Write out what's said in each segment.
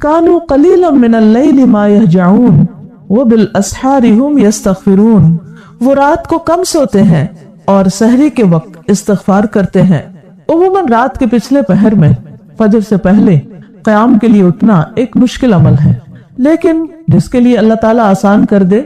کانوا قلیلا من اللیل ما یہجعون وبالاسحار ہم یستغفرون، وہ رات کو کم سوتے ہیں اور سحری کے وقت استغفار کرتے ہیں۔ عموماً رات کے پچھلے پہر میں فجر سے پہلے قیام کے لیے اٹھنا ایک مشکل عمل ہے، لیکن جس کے لیے اللہ تعالیٰ آسان کر دے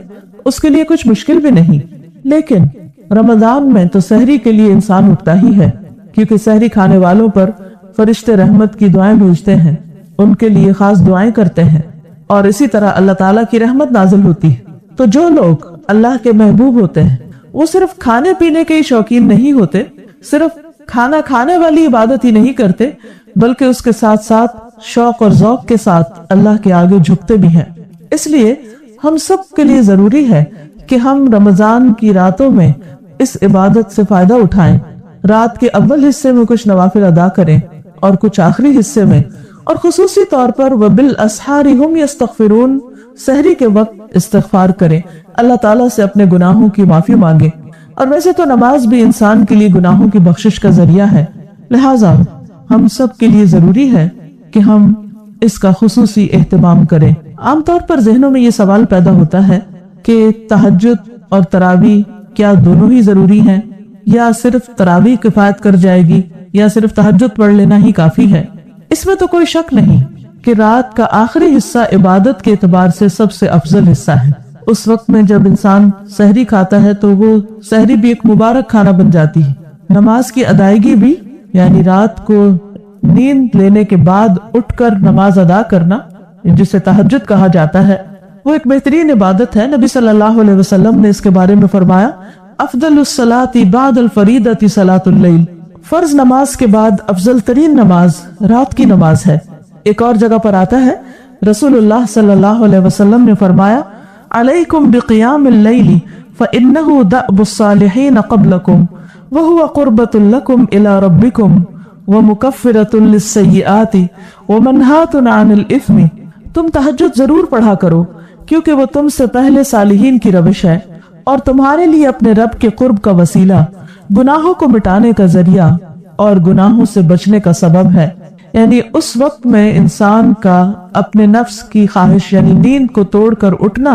اس کے لیے کچھ مشکل بھی نہیں۔ لیکن رمضان میں تو سحری کے لیے انسان اٹھتا ہی ہے، کیونکہ سحری کھانے والوں پر فرشتے رحمت کی دعائیں بھیجتے ہیں، ان کے لیے خاص دعائیں کرتے ہیں، اور اسی طرح اللہ تعالیٰ کی رحمت نازل ہوتی ہے۔ تو جو لوگ اللہ کے محبوب ہوتے ہیں وہ صرف کھانے پینے کے ہی شوقین نہیں ہوتے، صرف کھانا کھانے والی عبادت ہی نہیں کرتے، بلکہ اس کے ساتھ ساتھ شوق اور ذوق کے ساتھ اللہ کے آگے جھکتے بھی ہیں۔ اس لیے ہم سب کے لیے ضروری ہے کہ ہم رمضان کی راتوں میں اس عبادت سے فائدہ اٹھائیں، رات کے اول حصے میں کچھ نوافل ادا کریں اور کچھ آخری حصے میں، اور خصوصی طور پر وبالاسحار ہم یستغفرون، سحری کے وقت استغفار کریں، اللہ تعالیٰ سے اپنے گناہوں کی معافی مانگیں۔ اور ویسے تو نماز بھی انسان کے لیے گناہوں کی بخشش کا ذریعہ ہے، لہٰذا ہم سب کے لیے ضروری ہے کہ ہم اس کا خصوصی اہتمام کریں۔ عام طور پر ذہنوں میں یہ سوال پیدا ہوتا ہے کہ تہجد اور تراویح کیا دونوں ہی ضروری ہیں، یا صرف تراویح کفایت کر جائے گی، یا صرف تہجد پڑھ لینا ہی کافی ہے؟ اس میں تو کوئی شک نہیں کہ رات کا آخری حصہ عبادت کے اعتبار سے سب سے افضل حصہ ہے۔ اس وقت میں جب انسان سحری کھاتا ہے تو وہ سحری بھی ایک مبارک کھانا بن جاتی ہے۔ نماز کی ادائیگی بھی، یعنی رات کو نیند لینے کے بعد اٹھ کر نماز ادا کرنا، جسے تہجد کہا جاتا ہے، وہ ایک بہترین عبادت ہے۔ نبی صلی اللہ علیہ وسلم نے اس کے بارے میں فرمایا، افضل الصلاۃ بعد الفریضۃ صلاۃ اللیل، فرض نماز کے بعد افضل ترین نماز رات کی نماز ہے۔ ایک اور جگہ پر آتا ہے، رسول اللہ صلی اللہ علیہ وسلم نے فرمایا، علیکم بقیام اللیل فإنہ دأب الصالحین قبلکم وہو قربۃ لکم الی ربکم ومکفرۃ للسیئات ومنہاۃ عن الإثم، تم تہجد ضرور پڑھا کرو کیونکہ وہ تم سے پہلے صالحین کی روش ہے اور تمہارے لیے اپنے رب کے قرب کا وسیلہ، گناہوں کو مٹانے کا ذریعہ اور گناہوں سے بچنے کا سبب ہے۔ یعنی اس وقت میں انسان کا اپنے نفس کی خواہش یعنی نیند کو توڑ کر اٹھنا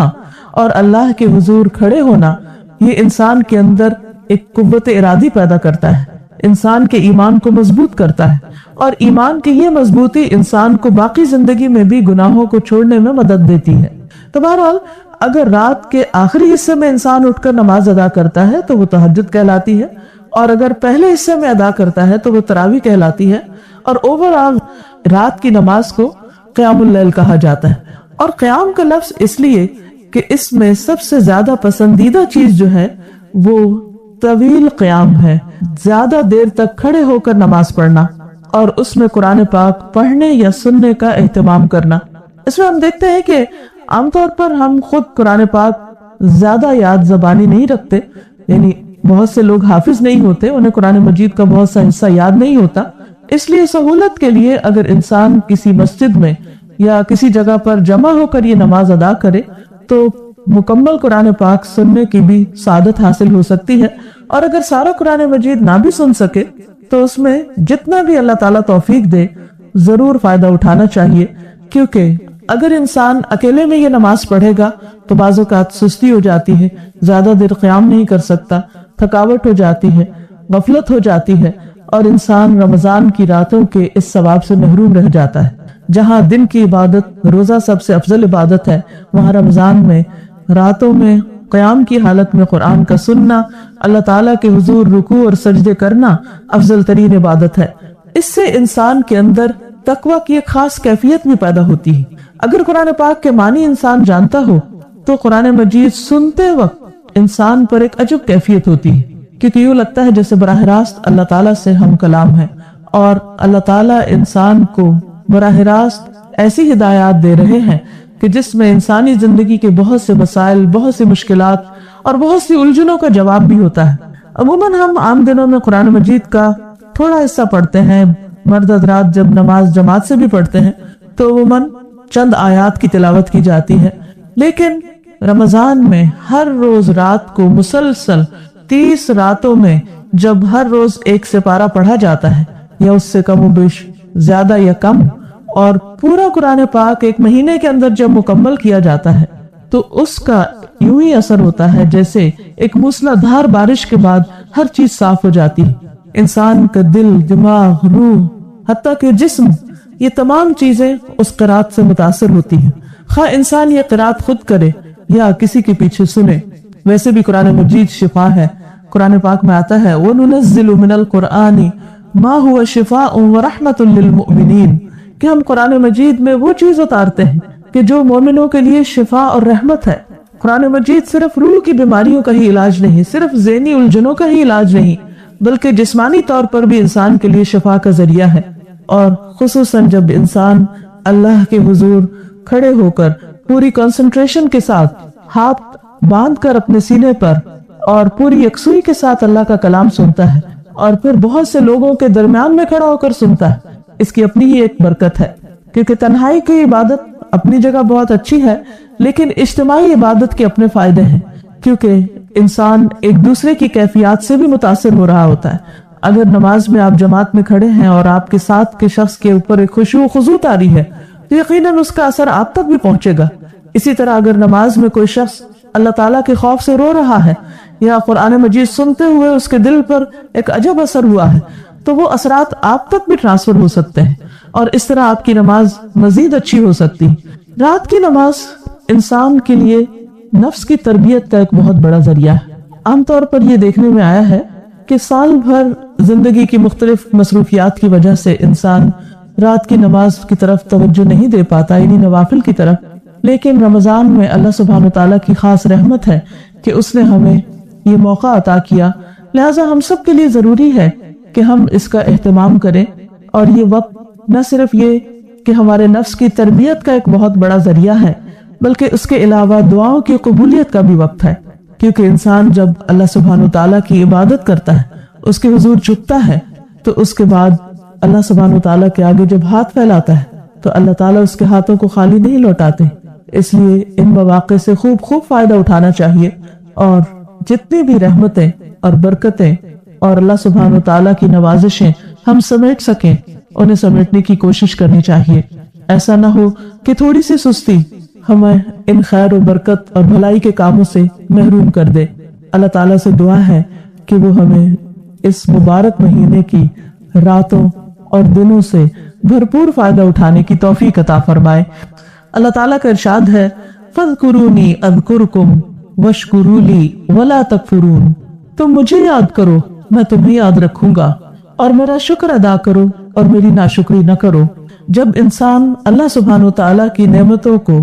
اور اللہ کے حضور کھڑے ہونا، یہ انسان کے اندر ایک قوت ارادی پیدا کرتا ہے، انسان کے ایمان کو مضبوط کرتا ہے، اور ایمان کی یہ مضبوطی انسان کو باقی زندگی میں بھی گناہوں کو چھوڑنے میں مدد دیتی ہے۔ تو بہرحال اگر رات کے آخری حصے میں انسان اٹھ کر نماز ادا کرتا ہے تو وہ تہجد کہلاتی ہے، اور اگر پہلے حصے میں ادا کرتا ہے تو وہ تراویح کہلاتی ہے، اور اوورآل رات کی نماز کو قیام اللیل کہا جاتا ہے۔ اور قیام کا لفظ اس لیے کہ اس میں سب سے زیادہ پسندیدہ چیز جو ہے وہ طویل قیام ہے، زیادہ دیر تک کھڑے ہو کر نماز پڑھنا، اور اس میں قرآن پاک پڑھنے یا سننے کا اہتمام کرنا۔ اس میں ہم دیکھتے ہیں کہ عام طور پر ہم خود قرآن پاک زیادہ یاد زبانی نہیں رکھتے، یعنی بہت سے لوگ حافظ نہیں ہوتے، انہیں قرآن مجید کا بہت سا حصہ یاد نہیں ہوتا۔ اس لیے سہولت کے لیے اگر انسان کسی مسجد میں یا کسی جگہ پر جمع ہو کر یہ نماز ادا کرے تو مکمل قرآن پاک سننے کی بھی سعادت حاصل ہو سکتی ہے، اور اگر سارا قرآن مجید نہ بھی سن سکے تو اس میں جتنا بھی اللہ تعالیٰ توفیق دے ضرور فائدہ اٹھانا چاہیے، کیونکہ اگر انسان اکیلے میں یہ نماز پڑھے گا تو بعض اوقات سستی ہو جاتی ہے، زیادہ دیر قیام نہیں کر سکتا، تھکاوٹ ہو جاتی ہے، غفلت ہو جاتی ہے، اور انسان رمضان کی راتوں کے اس ثواب سے محروم رہ جاتا ہے۔ جہاں دن کی عبادت روزہ سب سے افضل عبادت ہے، وہاں رمضان میں راتوں میں قیام کی حالت میں قرآن کا سننا، اللہ تعالیٰ کے حضور رکوع اور سجدے کرنا افضل ترین عبادت ہے۔ اس سے انسان کے اندر تقویٰ کی ایک خاص کیفیت بھی پیدا ہوتی ہے۔ اگر قرآن پاک کے معنی انسان جانتا ہو تو قرآن مجید سنتے وقت انسان پر ایک عجب کیفیت ہوتی ہے، کیونکہ یوں لگتا ہے جیسے براہ راست اللہ تعالیٰ سے ہم کلام ہے، اور اللہ تعالیٰ انسان کو براہ راست ایسی ہدایات دے رہے ہیں کہ جس میں انسانی زندگی کے بہت سے مسائل، بہت سی مشکلات اور بہت سی الجھنوں کا جواب بھی ہوتا ہے۔ عموماً ہم عام دنوں میں قرآن مجید کا تھوڑا حصہ پڑھتے ہیں، مرد حضرات جب نماز جماعت سے بھی پڑھتے ہیں تو عموماً چند آیات کی تلاوت کی جاتی ہے، لیکن رمضان میں ہر روز رات کو مسلسل 30 راتوں میں جب ہر روز ایک سپارہ پڑھا جاتا ہے، یا اس سے کم و بیش زیادہ یا کم، اور پورا قرآن پاک ایک مہینے کے اندر جب مکمل کیا جاتا ہے تو اس کا یوں ہی اثر ہوتا ہے جیسے ایک موسلادھار بارش کے بعد ہر چیز صاف ہو جاتی ہے. انسان کا دل، دماغ، روح، حتیٰ کہ جسم، یہ تمام چیزیں اس قرات سے متاثر ہوتی ہیں، خواہ انسان یہ قرات خود کرے یا کسی کے پیچھے سنے. ویسے بھی قرآن مجید شفا ہے. قرآن پاک میں آتا ہے وَنُنَزِّلُ مِنَ الْقُرْآنِ مَا هُوَ شِفَاءٌ وَرَحْمَةٌ لِّلْمُؤْمِنِينَ کہ ہم قرآن مجید میں وہ چیز اتارتے ہیں کہ جو مومنوں کے لیے شفا اور رحمت ہے. قرآن مجید صرف روح کی بیماریوں کا ہی علاج نہیں، صرف ذہنی الجھنوں کا ہی علاج نہیں، بلکہ جسمانی طور پر بھی انسان کے لیے شفا کا ذریعہ ہے. اور خصوصاً جب انسان اللہ کے حضور کھڑے ہو کر پوری کنسنٹریشن کے ساتھ ہاتھ باندھ کر اپنے سینے پر اور پوری یکسوئی کے ساتھ اللہ کا کلام سنتا ہے اور پھر بہت سے لوگوں کے درمیان میں کھڑا ہو کر سنتا ہے، اس کی اپنی ہی ایک برکت ہے. کیونکہ تنہائی کی عبادت اپنی جگہ بہت اچھی ہے، لیکن اجتماعی عبادت کے اپنے فائدے ہیں، کیونکہ انسان ایک دوسرے کی کیفیات سے بھی متاثر ہو رہا ہوتا ہے. اگر نماز میں آپ جماعت میں کھڑے ہیں اور آپ کے ساتھ کے شخص کے اوپر ایک خشوع و خضوع طاری ہے تو یقیناً اس کا اثر آپ تک بھی پہنچے گا. اسی طرح اگر نماز میں کوئی شخص اللہ تعالیٰ کے خوف سے رو رہا ہے یا قرآن مجید سنتے ہوئے اس کے دل پر ایک عجب اثر ہوا ہے تو وہ اثرات آپ تک بھی ٹرانسفر ہو سکتے ہیں اور اس طرح آپ کی نماز مزید اچھی ہو سکتی. رات کی نماز انسان کے لیے نفس کی تربیت کا ایک بہت بڑا ذریعہ ہے. عام طور پر یہ دیکھنے میں آیا ہے کہ سال بھر زندگی کی مختلف مصروفیات کی وجہ سے انسان رات کی نماز کی طرف توجہ نہیں دے پاتا، یعنی نوافل کی طرف. لیکن رمضان میں اللہ سبحانہ تعالیٰ کی خاص رحمت ہے کہ اس نے ہمیں یہ موقع عطا کیا، لہٰذا ہم سب کے لیے ضروری ہے کہ ہم اس کا اہتمام کریں. اور یہ وقت نہ صرف یہ کہ ہمارے نفس کی تربیت کا ایک بہت بڑا ذریعہ ہے، بلکہ اس کے علاوہ دعاؤں کی قبولیت کا بھی وقت ہے. کیونکہ انسان جب اللہ سبحانہ تعالیٰ کی عبادت کرتا ہے، اس کے حضور جھکتا ہے، تو اس کے بعد اللہ سبحانہ تعالیٰ کے آگے جب ہاتھ پھیلاتا ہے تو اللہ تعالیٰ اس کے ہاتھوں کو خالی نہیں لوٹاتے. اس لیے ان مواقع سے خوب فائدہ اٹھانا چاہیے اور جتنی بھی رحمتیں اور برکتیں اور اللہ سبحانہ تعالیٰ کی نوازشیں ہم سمیٹ سکیں انہیں سمیٹنے کی کوشش کرنی چاہیے. ایسا نہ ہو کہ تھوڑی سی سستی ہمیں ان خیر و برکت اور بھلائی کے کاموں سے محروم کر دے. اللہ تعالیٰ سے دعا ہے کہ وہ ہمیں اس مبارک مہینے کی راتوں اور دنوں سے بھرپور فائدہ اٹھانے کی توفیق عطا فرمائے. اللہ تعالیٰ کا ارشاد ہے فَاذْكُرُونِي أَذْكُرْكُمْ وَاشْكُرُوا لِي وَلَا تَكْفُرُونَ تم مجھے یاد کرو میں تمہیں یاد رکھوں گا اور میرا شکر ادا کرو اور میری ناشکری نہ کرو. جب انسان اللہ سبحانہ تعالیٰ کی نعمتوں کو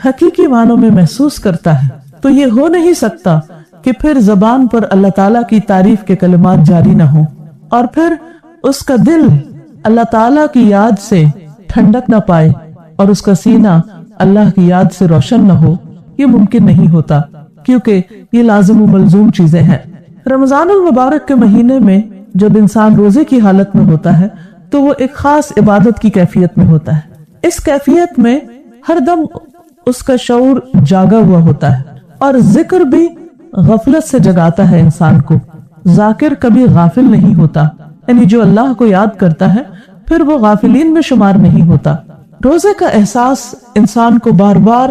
حقیقی معنوں میں محسوس کرتا ہے تو یہ ہو نہیں سکتا کہ پھر زبان پر اللہ تعالیٰ کی تعریف کے کلمات جاری نہ ہوں اور پھر اس کا دل اللہ تعالیٰ کی یاد سے ٹھنڈک نہ پائے اور اس کا سینہ اللہ کی یاد سے روشن نہ ہو. یہ ممکن نہیں ہوتا کیونکہ یہ لازم و ملزوم چیزیں ہیں. رمضان المبارک کے مہینے میں جب انسان روزے کی حالت میں ہوتا ہے تو وہ ایک خاص عبادت کی کیفیت میں ہوتا ہے. اس کیفیت میں ہر دم اس کا شعور جاگا ہوا ہوتا ہے اور ذکر بھی غفلت سے جگاتا ہے انسان کو. ذاکر کبھی غافل نہیں ہوتا، یعنی جو اللہ کو یاد کرتا ہے پھر وہ غافلین میں شمار نہیں ہوتا. روزے کا احساس انسان کو بار بار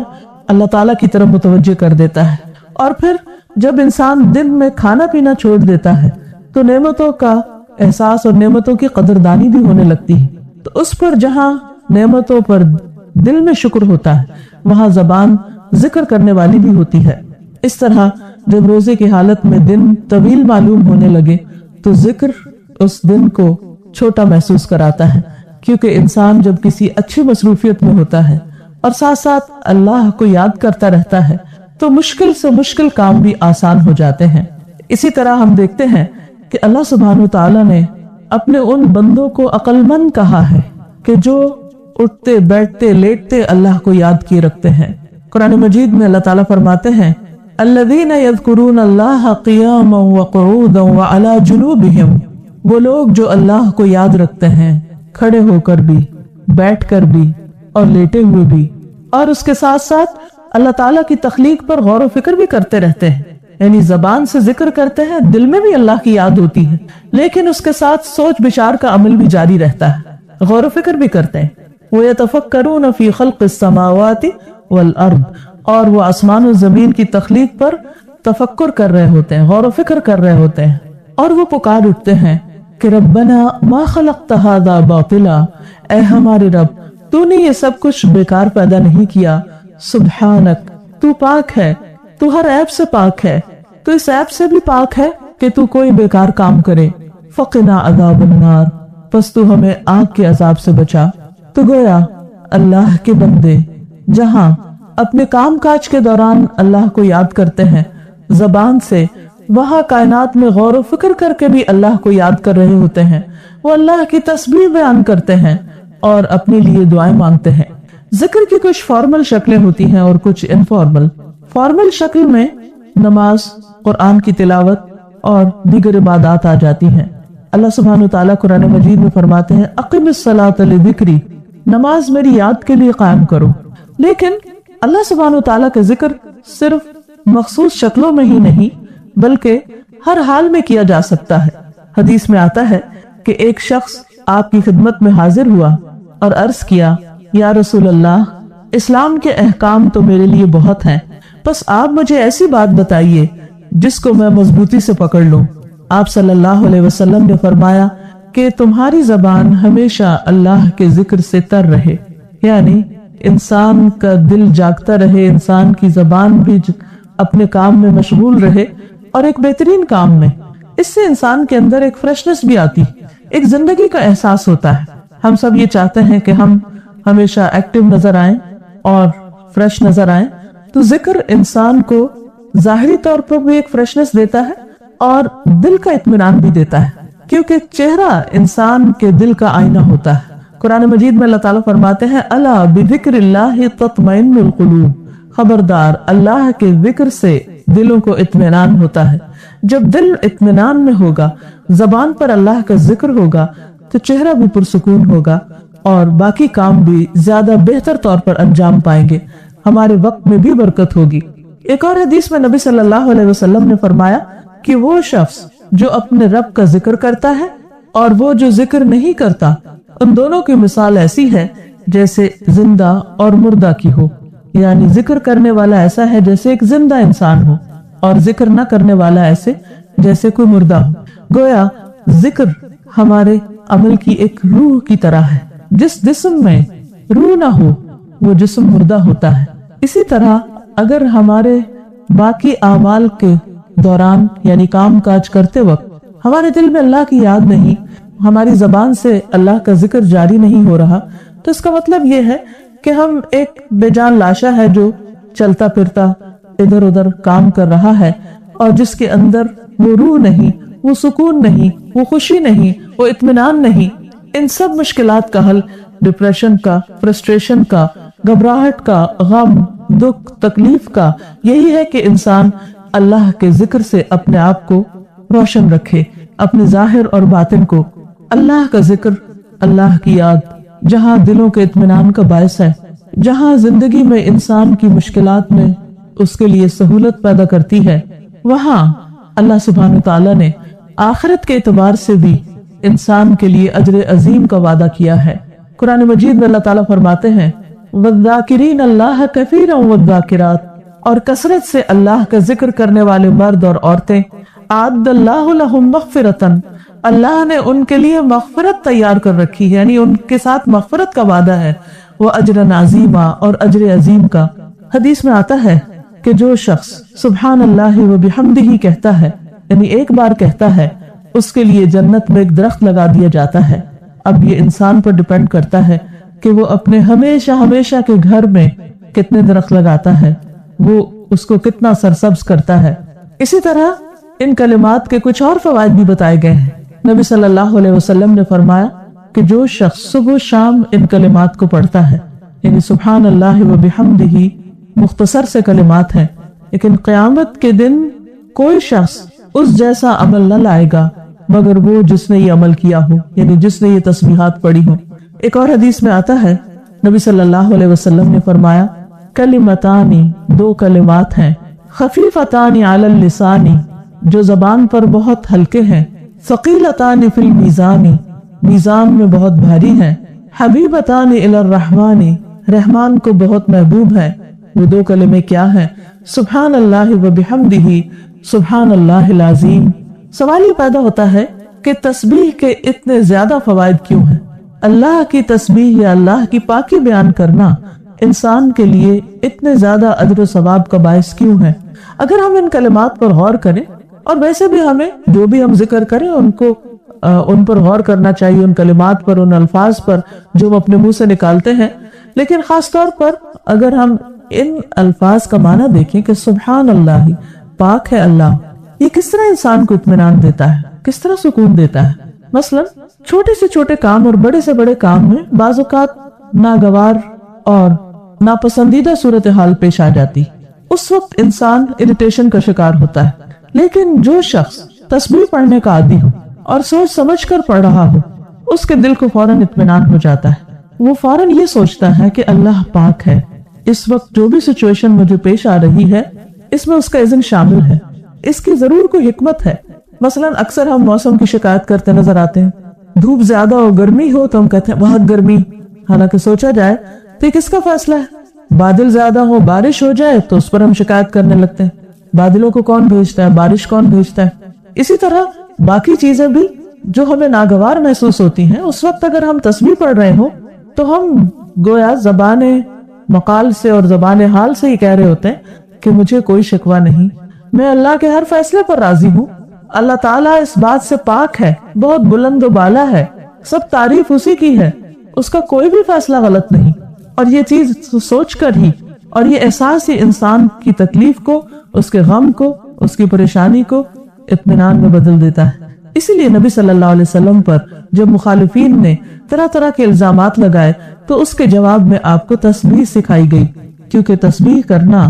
اللہ تعالیٰ کی طرف متوجہ کر دیتا ہے اور پھر جب انسان دن میں کھانا پینا چھوڑ دیتا ہے تو نعمتوں کا احساس اور نعمتوں کی قدردانی بھی ہونے لگتی ہے. تو اس پر جہاں نعمتوں پر دل میں شکر ہوتا ہے وہاں زبان ذکر کرنے والی بھی ہوتی ہے. اس طرح جب روزے کی حالت میں دن طویل معلوم ہونے لگے تو ذکر اس دن کو چھوٹا محسوس کراتا ہے، کیونکہ انسان جب کسی اچھی مصروفیت میں ہوتا ہے اور ساتھ ساتھ اللہ کو یاد کرتا رہتا ہے تو مشکل سے مشکل کام بھی آسان ہو جاتے ہیں. اسی طرح ہم دیکھتے ہیں کہ اللہ سبحانہ تعالیٰ نے اپنے ان بندوں کو عقل مند کہا ہے کہ جو اٹھتے بیٹھتے لیٹتے اللہ کو یاد کیے رکھتے ہیں. قرآن مجید میں اللہ تعالیٰ فرماتے ہیں الذین یذکرون اللہ قیاما وقعودا وعلی جنوبہم وہ لوگ جو اللہ کو یاد رکھتے ہیں کھڑے ہو کر بھی، بیٹھ کر بھی اور لیٹے ہوئے بھی، اور اس کے ساتھ ساتھ اللہ تعالیٰ کی تخلیق پر غور و فکر بھی کرتے رہتے ہیں. یعنی زبان سے ذکر کرتے ہیں، دل میں بھی اللہ کی یاد ہوتی ہے، لیکن اس کے ساتھ سوچ بچار کا عمل بھی جاری رہتا ہے، غور و فکر بھی کرتے ہیں. وَيَتَفَكَّرُونَ فِي خَلْقِ السَّمَاوَاتِ وَالْأَرْضِ، اور وہ آسمان و زمین کی تخلیق پر تفکر کر رہے ہوتے ہیں، غور و فکر کر رہے ہوتے ہیں، اور وہ پکار اٹھتے ہیں کہ ربنا ما خلقت ھذا باطلا، اے ہمارے رب تو نے یہ سب کچھ بیکار پیدا نہیں کیا، سبحانک تو پاک ہے، تو ہر عیب سے پاک ہے، تو اس عیب سے بھی پاک ہے کہ تو کوئی بیکار کام کرے، فقنا عذاب النار، پس تو ہمیں آگ کے عذاب سے بچا۔ تو گویا اللہ کے بندے جہاں اپنے کام کاج کے دوران اللہ کو یاد کرتے ہیں زبان سے، وہاں کائنات میں غور و فکر کر کے بھی اللہ کو یاد کر رہے ہوتے ہیں، وہ اللہ کی تسبیح بیان کرتے ہیں اور اپنے لیے دعائیں مانگتے ہیں۔ ذکر کی کچھ فارمل شکلیں ہوتی ہیں اور کچھ انفارمل۔ فارمل شکل میں نماز، قرآن کی تلاوت اور دیگر عبادات آ جاتی ہیں۔ اللہ سبحانہ وتعالیٰ قرآن مجید میں فرماتے ہیں اقم الصلاۃ لذکری، نماز میری یاد کے لیے قائم کرو۔ لیکن اللہ سبحانہ وتعالیٰ کا ذکر صرف مخصوص شکلوں میں ہی نہیں بلکہ ہر حال میں کیا جا سکتا ہے۔ حدیث میں آتا ہے کہ ایک شخص آپ کی خدمت میں حاضر ہوا اور عرض کیا یا رسول اللہ، اسلام کے احکام تو میرے لیے بہت ہیں، بس آپ مجھے ایسی بات بتائیے جس کو میں مضبوطی سے پکڑ لوں۔ آپ صلی اللہ علیہ وسلم نے فرمایا کہ تمہاری زبان ہمیشہ اللہ کے ذکر سے تر رہے، یعنی انسان کا دل جاگتا رہے، انسان کی زبان بھی اپنے کام میں مشغول رہے اور ایک بہترین کام میں۔ اس سے انسان کے اندر ایک فریشنس بھی آتی، ایک زندگی کا احساس ہوتا ہے۔ ہم سب یہ چاہتے ہیں کہ ہم ہمیشہ ایکٹیو نظر آئیں اور فریش نظر آئیں، تو ذکر انسان کو ظاہری طور پر بھی ایک فریشنس دیتا ہے اور دل کا اطمینان بھی دیتا ہے، کیونکہ چہرہ انسان کے دل کا آئینہ ہوتا ہے۔ قرآن مجید میں اللہ تعالیٰ فرماتے ہیں الا بذکر اللہ تطمئن القلوب، خبردار اللہ کے ذکر سے دلوں کو اطمینان ہوتا ہے۔ جب دل اطمینان میں ہوگا، زبان پر اللہ کا ذکر ہوگا، تو چہرہ بھی پرسکون ہوگا اور باقی کام بھی زیادہ بہتر طور پر انجام پائیں گے، ہمارے وقت میں بھی برکت ہوگی۔ ایک اور حدیث میں نبی صلی اللہ علیہ وسلم نے فرمایا کہ وہ شخص جو اپنے رب کا ذکر کرتا ہے اور وہ جو ذکر نہیں کرتا، ان دونوں کی مثال ایسی ہے جیسے زندہ اور مردہ کی ہو، یعنی ذکر کرنے والا ایسا ہے جیسے ایک زندہ انسان ہو اور ذکر نہ کرنے والا ایسے جیسے کوئی مردہ ہو۔ گویا ذکر ہمارے عمل کی ایک روح کی طرح ہے، جس جسم میں روح نہ ہو وہ جسم مردہ ہوتا ہے۔ اسی طرح اگر ہمارے باقی اعمال کے دوران یعنی کام کاج کرتے وقت ہمارے دل میں اللہ کی یاد نہیں، ہماری زبان سے اللہ کا ذکر جاری نہیں ہو رہا، تو اس کا مطلب یہ ہے کہ ہم ایک بے جان لاشا ہے جو چلتا پھرتا ادھر ادھر کام کر رہا ہے اور جس کے اندر وہ روح نہیں، وہ سکون نہیں، وہ خوشی نہیں، وہ اطمینان نہیں۔ ان سب مشکلات کا حل ڈپریشن کا، فرسٹریشن کا، گھبراہٹ کا، غم، دکھ، تکلیف کا یہی ہے کہ انسان اللہ کے ذکر سے اپنے آپ کو روشن رکھے، اپنے ظاہر اور باطن کو۔ اللہ کا ذکر، اللہ کی یاد جہاں دلوں کے اطمینان کا باعث ہے، جہاں زندگی میں انسان کی مشکلات میں اس کے لیے سہولت پیدا کرتی ہے، وہاں اللہ سبحانہ تعالیٰ نے آخرت کے اعتبار سے بھی انسان کے لیے اجر عظیم کا وعدہ کیا ہے۔ قرآن مجید میں اللہ تعالیٰ فرماتے ہیں وَالذَّاكِرِينَ اللَّهَ كَثِيرًا وَالذَّاكِرَاتِ، اور کثرت سے اللہ کا ذکر کرنے والے مرد اور عورتیں، أَعَدَّ اللَّهُ لَهُم مَغْفِرَةً، اللہ نے ان کے لیے مغفرت تیار کر رکھی ہے، یعنی ان کے ساتھ مغفرت کا وعدہ ہے، وَأَجْرًا عَظِيمًا، اور اجر عظیم کا۔ حدیث میں آتا ہے کہ جو شخص سبحان اللہ وبحمدہ کہتا ہے، یعنی ایک بار کہتا ہے، اس کے لیے جنت میں ایک درخت لگا دیا جاتا ہے۔ اب یہ انسان پر ڈیپینڈ کرتا ہے کہ وہ اپنے ہمیشہ ہمیشہ کے گھر میں کتنے درخت لگاتا ہے، وہ اس کو کتنا سرسبز کرتا ہے۔ اسی طرح ان کلمات کے کچھ اور فوائد بھی بتائے گئے ہیں۔ نبی صلی اللہ علیہ وسلم نے فرمایا کہ جو شخص صبح و شام ان کلمات کو پڑھتا ہے، یعنی سبحان اللہ وبحمدہ، مختصر سے کلمات ہیں، لیکن قیامت کے دن کوئی شخص اس جیسا عمل نہ لائے گا مگر وہ جس نے یہ عمل کیا ہو، یعنی جس نے یہ تسبیحات پڑھی ہو۔ ایک اور حدیث میں آتا ہے نبی صلی اللہ علیہ وسلم نے فرمایا کلمتانی، دو کلمات ہیں، خفیفتانی علی اللسان، جو زبان پر بہت ہلکے ہیں، ثقیلتان فی المیزان، میزان میں بہت بھاری ہیں، حبیبتان الی الرحمن، رحمان کو بہت محبوب ہے۔ وہ دو کلمے کیا ہیں؟ سبحان اللہ و بحمدہ، سبحان اللہ العظیم۔ سوال یہ پیدا ہوتا ہے کہ تسبیح کے اتنے زیادہ فوائد کیوں ہیں؟ اللہ کی تسبیح یا اللہ کی پاکی بیان کرنا انسان کے لیے اتنے زیادہ اجر و ثواب کا باعث کیوں ہے؟ اگر ہم ان کلمات پر غور کریں، اور ویسے بھی ہمیں جو بھی ہم ذکر کریں ان پر غور کرنا چاہیے، ان کلمات پر، ان الفاظ پر جو ہم اپنے منہ سے نکالتے ہیں، لیکن خاص طور پر اگر ہم ان الفاظ کا معنی دیکھیں کہ سبحان اللہ، پاک ہے اللہ، یہ کس طرح انسان کو اطمینان دیتا ہے، کس طرح سکون دیتا ہے۔ مثلا چھوٹے سے چھوٹے کام اور بڑے سے بڑے کام میں بعض اوقات ناگوار اور ناپسندیدہ صورتحال پیش آ جاتی، اس وقت انسان اریٹیشن کا شکار ہوتا ہے، لیکن جو شخص تسبیح پڑھنے کا عادی ہو اور سوچ سمجھ کر پڑھ رہا ہو، اس کے دل کو فوراً اطمینان ہو جاتا ہے، وہ فوراً یہ سوچتا ہے کہ اللہ پاک ہے، اس وقت جو بھی سچویشن مجھے پیش آ رہی ہے اس میں اس کا اذن شامل ہے، اس کی ضرور کوئی حکمت ہے۔ مثلا اکثر ہم موسم کی شکایت کرتے نظر آتے ہیں، دھوپ زیادہ ہو، گرمی ہو تو ہم کہتے ہیں بہت گرمی، حالانکہ سوچا جائے تو یہ کس کا فیصلہ ہے؟ بادل زیادہ ہو، بارش ہو جائے تو اس پر ہم شکایت کرنے لگتے ہیں، بادلوں کو کون بھیجتا ہے، بارش کون بھیجتا ہے۔ اسی طرح باقی چیزیں بھی جو ہمیں ناگوار محسوس ہوتی ہیں، اس وقت اگر ہم تسبیح پڑھ رہے ہوں تو ہم گویا زبان مقال سے اور زبان حال سے ہی کہہ رہے ہوتے ہیں کہ مجھے کوئی شکوہ نہیں، میں اللہ کے ہر فیصلے پر راضی ہوں، اللہ تعالیٰ اس بات سے پاک ہے، بہت بلند و بالا ہے، سب تعریف اسی کی ہے، اس کا کوئی بھی فیصلہ غلط نہیں۔ اور یہ چیز سوچ کر ہی اور یہ احساس ہی انسان کی تکلیف کو، اس کے غم کو، اس کی پریشانی کو اطمینان میں بدل دیتا ہے۔ اسی لیے نبی صلی اللہ علیہ وسلم پر جب مخالفین نے طرح طرح کے الزامات لگائے تو اس کے جواب میں آپ کو تسبیح سکھائی گئی، کیونکہ تسبیح کرنا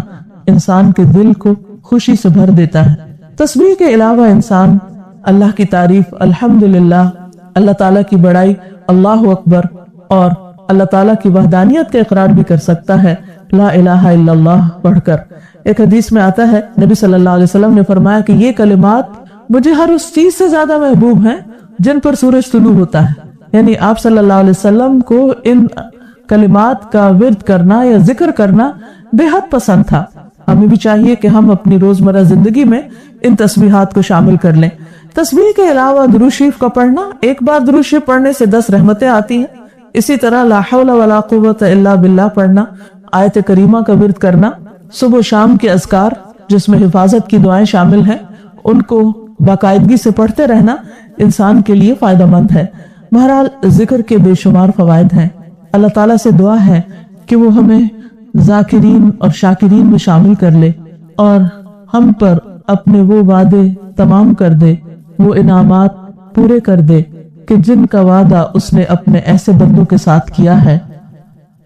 انسان کے دل کو خوشی سے بھر دیتا ہے۔ تسبیح کے علاوہ انسان اللہ کی تعریف، الحمدللہ، اللہ تعالیٰ کی بڑائی، اللہ اکبر، اور اللہ تعالیٰ کی وحدانیت کا اقرار بھی کر سکتا ہے لا الہ الا اللہ پڑھ کر۔ ایک حدیث میں آتا ہے، نبی صلی اللہ علیہ وسلم نے فرمایا کہ یہ کلمات مجھے ہر اس چیز سے زیادہ محبوب ہیں جن پر سورج طلوع ہوتا ہے، یعنی آپ صلی اللہ علیہ وسلم کو ان کلمات کا ورد کرنا یا ذکر کرنا بے حد پسند تھا۔ ہمیں بھی چاہیے کہ ہم اپنی روزمرہ زندگی میں ان تسبیحات کو شامل کر لیں۔ تسبیح کے علاوہ درود شریف کا پڑھنا، ایک بار درود شریف پڑھنے سے 10 رحمتیں آتی ہیں۔ اسی طرح لا حول ولا قوت الا باللہ پڑھنا، آیت کریمہ کا ورد کرنا، صبح و شام کے اذکار جس میں حفاظت کی دعائیں شامل ہیں ان کو باقاعدگی سے پڑھتے رہنا انسان کے لیے فائدہ مند ہے۔ بہرحال ذکر کے بے شمار فوائد ہیں۔ اللہ تعالیٰ سے دعا ہے کہ وہ ہمیں ذاکرین اور شاکرین میں شامل کر لے اور ہم پر اپنے وہ وعدے تمام کر دے، وہ انعامات پورے کر دے کہ جن کا وعدہ اس نے اپنے ایسے بندوں کے ساتھ کیا ہے۔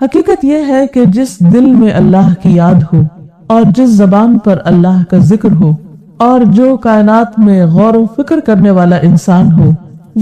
حقیقت یہ ہے کہ جس دل میں اللہ کی یاد ہو اور جس زبان پر اللہ کا ذکر ہو اور جو کائنات میں غور و فکر کرنے والا انسان ہو،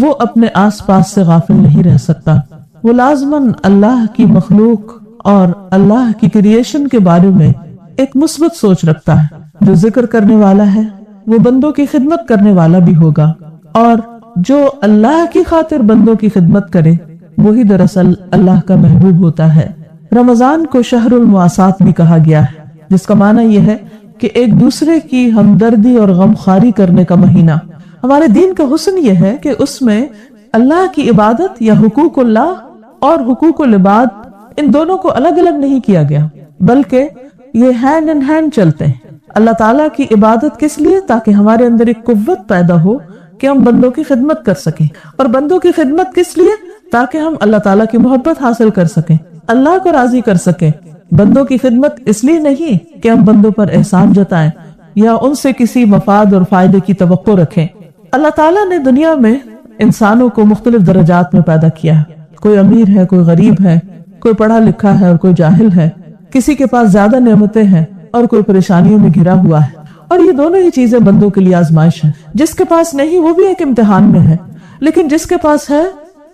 وہ اپنے آس پاس سے غافل نہیں رہ سکتا۔ وہ لازماً اللہ کی مخلوق اور اللہ کی کریشن کے بارے میں ایک مثبت سوچ رکھتا ہے۔ جو ذکر کرنے والا ہے وہ بندوں کی خدمت کرنے والا بھی ہوگا، اور جو اللہ کی خاطر بندوں کی خدمت کرے وہی دراصل اللہ کا محبوب ہوتا ہے۔ رمضان کو شہر المواسات بھی کہا گیا ہے، جس کا معنی یہ ہے کہ ایک دوسرے کی ہمدردی اور غمخواری کرنے کا مہینہ۔ ہمارے دین کا حسن یہ ہے کہ اس میں اللہ کی عبادت یا حقوق اللہ اور حقوق العباد، ان دونوں کو الگ الگ نہیں کیا گیا، بلکہ یہ ہینڈ ان ہینڈ چلتے ہیں۔ اللہ تعالیٰ کی عبادت کس لیے؟ تاکہ ہمارے اندر ایک قوت پیدا ہو کہ ہم بندوں کی خدمت کر سکیں، اور بندوں کی خدمت کس لیے؟ تاکہ ہم اللہ تعالیٰ کی محبت حاصل کر سکیں، اللہ کو راضی کر سکیں۔ بندوں کی خدمت اس لیے نہیں کہ ہم بندوں پر احسان جتائیں یا ان سے کسی مفاد اور فائدے کی توقع رکھیں۔ اللہ تعالیٰ نے دنیا میں انسانوں کو مختلف درجات میں پیدا کیا ہے، کوئی امیر ہے، کوئی غریب ہے، کوئی پڑھا لکھا ہے اور کوئی جاہل ہے، کسی کے پاس زیادہ نعمتیں ہیں اور کوئی پریشانیوں میں گھرا ہوا ہے، اور یہ دونوں ہی چیزیں بندوں کے لیے آزمائش ہے۔ جس کے پاس نہیں وہ بھی ایک امتحان میں ہے، لیکن جس کے پاس ہے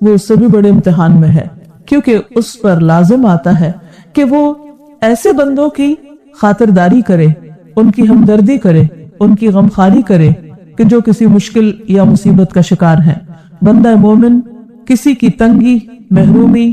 وہ اس سے بھی بڑے امتحان میں ہے، کیونکہ اس پر لازم آتا ہے کہ وہ ایسے بندوں کی خاطرداری کرے، ان کی ہمدردی کرے، ان کی غمخواری کرے کہ جو کسی مشکل یا مصیبت کا شکار ہے۔ بندہ مومن کسی کی تنگی، محرومی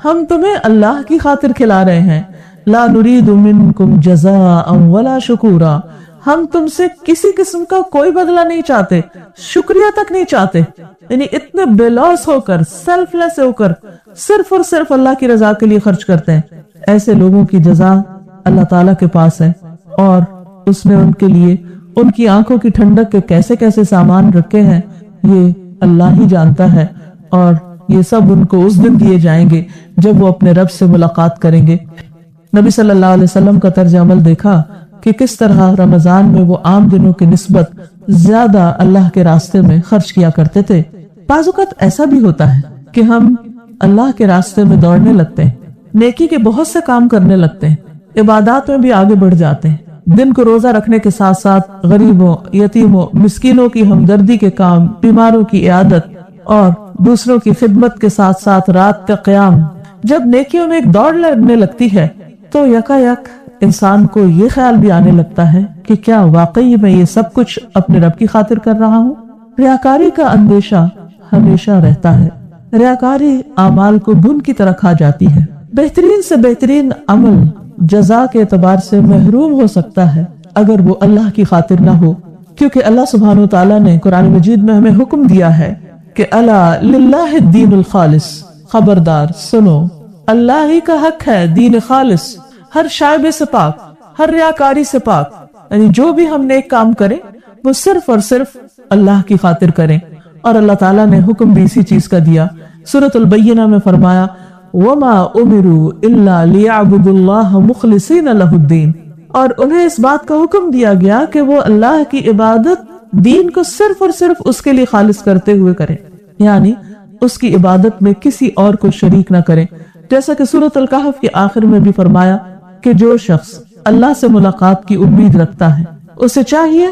ہم تمہیں اللہ کی خاطر کھلا رہے ہیں، لا نرید منکم جزاء ولا شکورا، ہم تم سے کسی قسم کا کوئی بدلہ نہیں چاہتے، شکریہ تک نہیں چاہتے. یعنی اتنے بے لوث ہو کر، سیلف لیس ہو کر صرف اور صرف اللہ کی رضا کے لیے خرچ کرتے ہیں. ایسے لوگوں کی جزا اللہ تعالیٰ کے پاس ہے، اور اس نے ان کے لیے ان کی آنکھوں کی ٹھنڈک کے کیسے کیسے سامان رکھے ہیں یہ اللہ ہی جانتا ہے، اور یہ سب ان کو اس دن دیے جائیں گے جب وہ اپنے رب سے ملاقات کریں گے. نبی صلی اللہ علیہ وسلم کا طرز عمل دیکھا کہ کس طرح رمضان میں وہ عام دنوں کی نسبت زیادہ اللہ کے راستے میں خرچ کیا کرتے تھے. بعض اوقات ایسا بھی ہوتا ہے کہ ہم اللہ کے راستے میں دوڑنے لگتے ہیں، نیکی کے بہت سے کام کرنے لگتے ہیں، عبادات میں بھی آگے بڑھ جاتے ہیں، دن کو روزہ رکھنے کے ساتھ ساتھ غریبوں، یتیموں، مسکینوں کی ہمدردی کے کام، بیماروں کی عیادت اور دوسروں کی خدمت کے ساتھ ساتھ رات کا قیام. جب نیکیوں میں ایک دوڑ لگنے لگتی ہے تو یکا یک انسان کو یہ خیال بھی آنے لگتا ہے کہ کیا واقعی میں یہ سب کچھ اپنے رب کی خاطر کر رہا ہوں. ریاکاری کا اندیشہ ہمیشہ رہتا ہے. ریاکاری اعمال کو بن کی طرح کھا جاتی ہے. بہترین سے بہترین عمل جزا کے اعتبار سے محروم ہو سکتا ہے اگر وہ اللہ کی خاطر نہ ہو، کیونکہ اللہ سبحانہ وتعالیٰ نے قرآن مجید میں ہمیں حکم دیا ہے کہ الا للہ الدین الخالص، خبردار سنو، اللہ ہی کا حق ہے دین خالص، ہر شائبے سے پاک، ہر ریاکاری سے پاک. یعنی جو بھی ہم نیک کام کریں وہ صرف اور صرف اللہ کی خاطر کریں. اور اللہ تعالیٰ نے حکم بھی اسی چیز کا دیا. سورۃ البینہ میں فرمایا وَمَا أُمِرُوا إِلَّا لِيَعْبُدُوا اللَّهَ مُخْلِصِينَ لَهُ الدِّينَ، اور انہیں اس بات کا حکم دیا گیا کہ وہ اللہ کی عبادت دین کو صرف اور صرف اس کے لیے خالص کرتے ہوئے کریں، یعنی اس کی عبادت میں کسی اور کو شریک نہ کریں. جیسا کہ سورۃ الکہف کے آخر میں بھی فرمایا کہ جو شخص اللہ سے ملاقات کی امید رکھتا ہے اسے چاہیے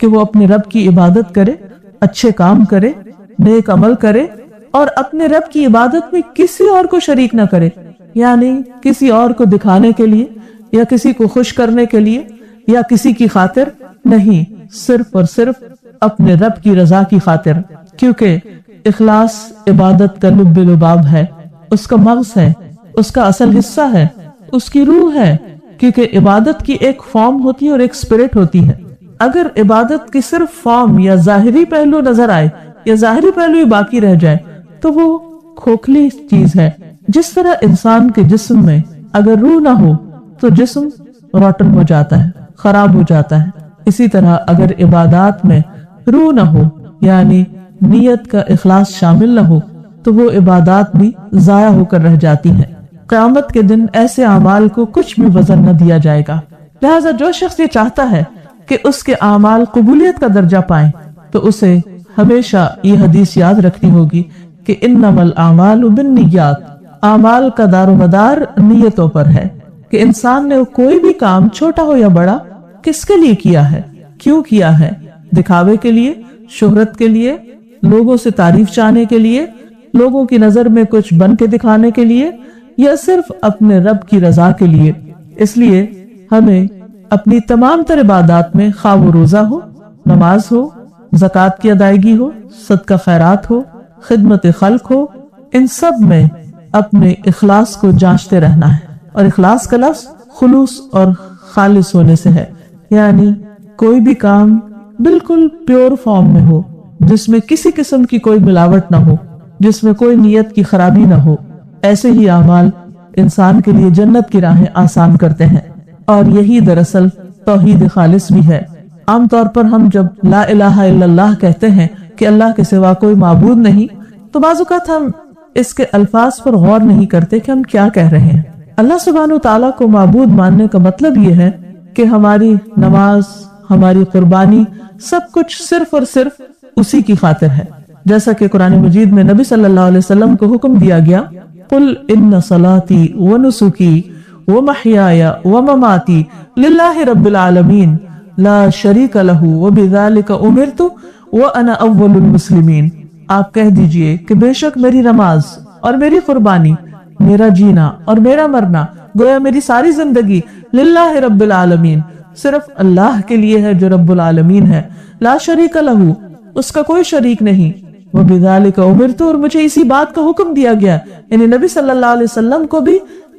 کہ وہ اپنے رب کی عبادت کرے، اچھے کام کرے، نیک عمل کرے، اور اپنے رب کی عبادت میں کسی اور کو شریک نہ کرے. یعنی کسی اور کو دکھانے کے لیے یا کسی کو خوش کرنے کے لیے یا کسی کی خاطر نہیں، صرف اور صرف اپنے رب کی رضا کی خاطر. کیونکہ اخلاص عبادت کا لب لباب ہے، اس کا مغز ہے، اس کا اصل حصہ ہے، اس کی روح ہے. کیونکہ عبادت کی ایک فارم ہوتی ہے اور ایک اسپرٹ ہوتی ہے. اگر عبادت کی صرف فارم یا ظاہری پہلو نظر آئے یا ظاہری پہلو ہی باقی رہ جائے تو وہ کھوکھلی چیز ہے. جس طرح انسان کے جسم میں اگر روح نہ ہو تو جسم روٹن ہو جاتا ہے، خراب ہو جاتا ہے. اسی طرح اگر عبادات میں روح نہ ہو یعنی نیت کا اخلاص شامل نہ ہو تو وہ عبادات بھی ضائع ہو کر رہ جاتی ہیں. قیامت کے دن ایسے اعمال کو کچھ بھی وزن نہ دیا جائے گا. لہذا جو شخص یہ چاہتا ہے کہ اس کے اعمال قبولیت کا درجہ پائیں تو اسے ہمیشہ یہ حدیث یاد رکھنی ہوگی کہ انما الاعمال بالنیات، اعمال کا دار و مدار نیتوں پر ہے. کہ انسان نے کوئی بھی کام چھوٹا ہو یا بڑا کس کے لیے کیا ہے، کیوں کیا ہے؟ دکھاوے کے لیے، شہرت کے لیے، لوگوں سے تعریف چاہنے کے لیے، لوگوں کی نظر میں کچھ بن کے دکھانے کے لیے، یا صرف اپنے رب کی رضا کے لیے. اس لیے ہمیں اپنی تمام تر عبادات میں خواہ وہ روزہ ہو، نماز ہو، زکوٰۃ کی ادائیگی ہو، صدقہ خیرات ہو، خدمت خلق ہو، ان سب میں اپنے اخلاص کو جانچتے رہنا ہے. اور اخلاص کا لفظ خلوص اور خالص ہونے سے ہے. یعنی کوئی بھی کام بالکل پیور فارم میں ہو، جس میں کسی قسم کی کوئی ملاوٹ نہ ہو، جس میں کوئی نیت کی خرابی نہ ہو. ایسے ہی اعمال انسان کے لیے جنت کی راہیں آسان کرتے ہیں. اور یہی دراصل توحید خالص بھی ہے. عام طور پر ہم جب لا الہ الا اللہ کہتے ہیں کہ اللہ کے سوا کوئی معبود نہیں، تو بعض اوقات ہم اس کے الفاظ پر غور نہیں کرتے کہ ہم کیا کہہ رہے ہیں. اللہ سبحانہ وتعالیٰ کو معبود ماننے کا مطلب یہ ہے کہ ہماری نماز، ہماری قربانی، سب کچھ صرف اور صرف اسی کی خاطر ہے. جیسا کہ قرآن مجید میں نبی صلی اللہ علیہ وسلم کو حکم دیا گیا قل ان صلاتی ونسکی ومحیایا ومماتی للہ رب العالمین لا شریک لہ وبذالک امرت وانا اول المسلمین. آپ کہہ دیجئے کہ بے شک میری نماز اور میری قربانی، میرا جینا اور میرا مرنا، گویا میری ساری زندگی للہ رب العالمین، صرف اللہ کے لیے ہے جو رب العالمین ہے. لا شریک لہ، اس کا کوئی شریک نہیں. وَبِذَلِكَ أُمِرْتُ، اور مجھے اسی بات کا حکم دیا گیا، یعنی نبی صلی اللہ علیہ وسلم کو بھی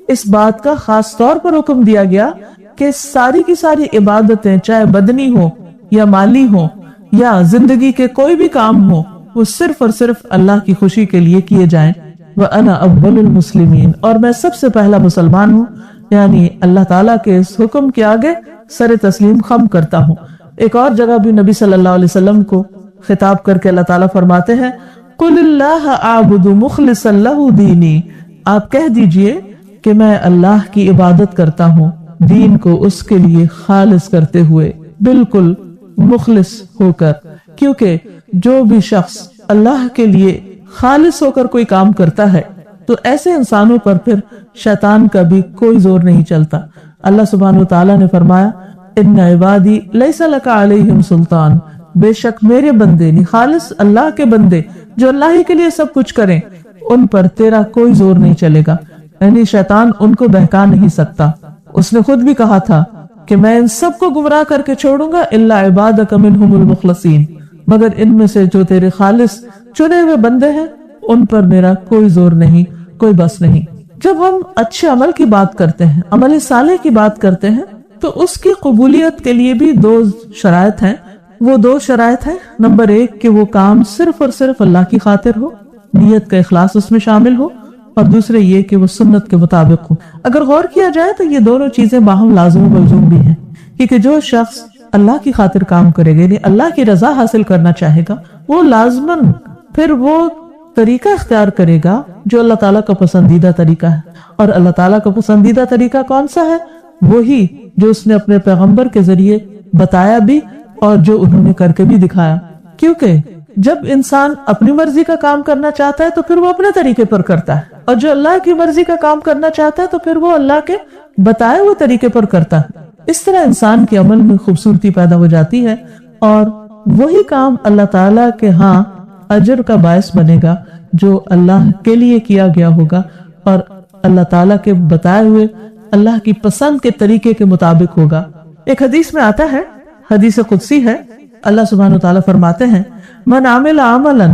اس بات کا خاص طور پر حکم دیا گیا کہ ساری کی ساری عبادتیں، چاہے بدنی ہو یا مالی ہو یا زندگی کے کوئی بھی کام ہو، وہ صرف اور صرف اللہ کی خوشی کے لیے کیے جائیں۔ وَأَنَا أَوَّلُ الْمُسْلِمِينَ، اور میں سب سے پہلا مسلمان ہوں، یعنی اللہ تعالیٰ کے اس حکم کے آگے سر تسلیم خم کرتا ہوں۔ ایک اور جگہ بھی نبی صلی اللہ علیہ وسلم کو خطاب کر کے اللہ تعالیٰ فرماتے ہیں قُلِ اللَّهَ أَعْبُدُ مُخْلِصًا لَهُ دِينِي، آپ کہہ دیجئے کہ میں اللہ کی عبادت کرتا ہوں، دین کو اس کے لیے خالص کرتے ہوئے، بالکل مخلص ہو کر، کیونکہ جو بھی شخص اللہ کے لیے خالص ہو کر کوئی کام کرتا ہے تو ایسے انسانوں پر پھر شیطان کا بھی کوئی زور نہیں چلتا۔ اللہ سبحانہ وتعالیٰ نے فرمایا ان عبادی لیس لک علیہم سلطان، بے شک میرے بندے، خالص اللہ کے بندے جو اللہ ہی کے لیے سب کچھ کریں، ان پر تیرا کوئی زور نہیں چلے گا، یعنی شیطان ان کو بہکا نہیں سکتا۔ اس نے خود بھی کہا تھا کہ میں ان سب کو گمراہ کر کے چھوڑوں گا الا عبادک منہم المخلصین، مگر ان میں سے جو تیرے خالص چنے ہوئے بندے ہیں ان پر میرا کوئی زور نہیں، کوئی بس نہیں۔ جب ہم اچھے عمل کی بات کرتے ہیں، عمل صالح کی بات کرتے ہیں، تو اس کی قبولیت کے لیے بھی دو شرائط ہیں۔ وہ دو شرائط ہیں، نمبر 1 کہ وہ کام صرف اور صرف اللہ کی خاطر ہو، نیت کا اخلاص اس میں شامل ہو، اور دوسرے یہ کہ وہ سنت کے مطابق ہو۔ اگر غور کیا جائے تو یہ دونوں چیزیں باہم لازم و ملزوم بھی ہیں، کیونکہ جو شخص اللہ کی خاطر کام کرے گا، یعنی اللہ کی رضا حاصل کرنا چاہے گا، وہ لازماً پھر وہ طریقہ اختیار کرے گا جو اللہ تعالیٰ کا پسندیدہ طریقہ ہے۔ اور اللہ تعالیٰ کا پسندیدہ طریقہ کون سا ہے؟ وہی جو اس نے اپنے پیغمبر کے ذریعے بتایا بھی اور جو انہوں نے کر کے بھی دکھایا۔ کیونکہ جب انسان اپنی مرضی کا کام کرنا چاہتا ہے تو پھر وہ اپنے طریقے پر کرتا ہے، اور جو اللہ کی مرضی کا کام کرنا چاہتا ہے تو پھر وہ اللہ کے بتائے ہوئے طریقے پر کرتا ہے۔ اس طرح انسان کے عمل میں خوبصورتی پیدا ہو جاتی ہے، اور وہی کام اللہ تعالیٰ کے ہاں اجر کا باعث بنے گا جو اللہ کے لیے کیا گیا ہوگا اور اللہ تعالیٰ کے بتائے ہوئے اللہ کی پسند کے طریقے کے مطابق ہوگا۔ ایک حدیث میں آتا ہے، حدیث قدسی ہے، اللہ سبحانہ وتعالیٰ فرماتے ہیں من عمل عملا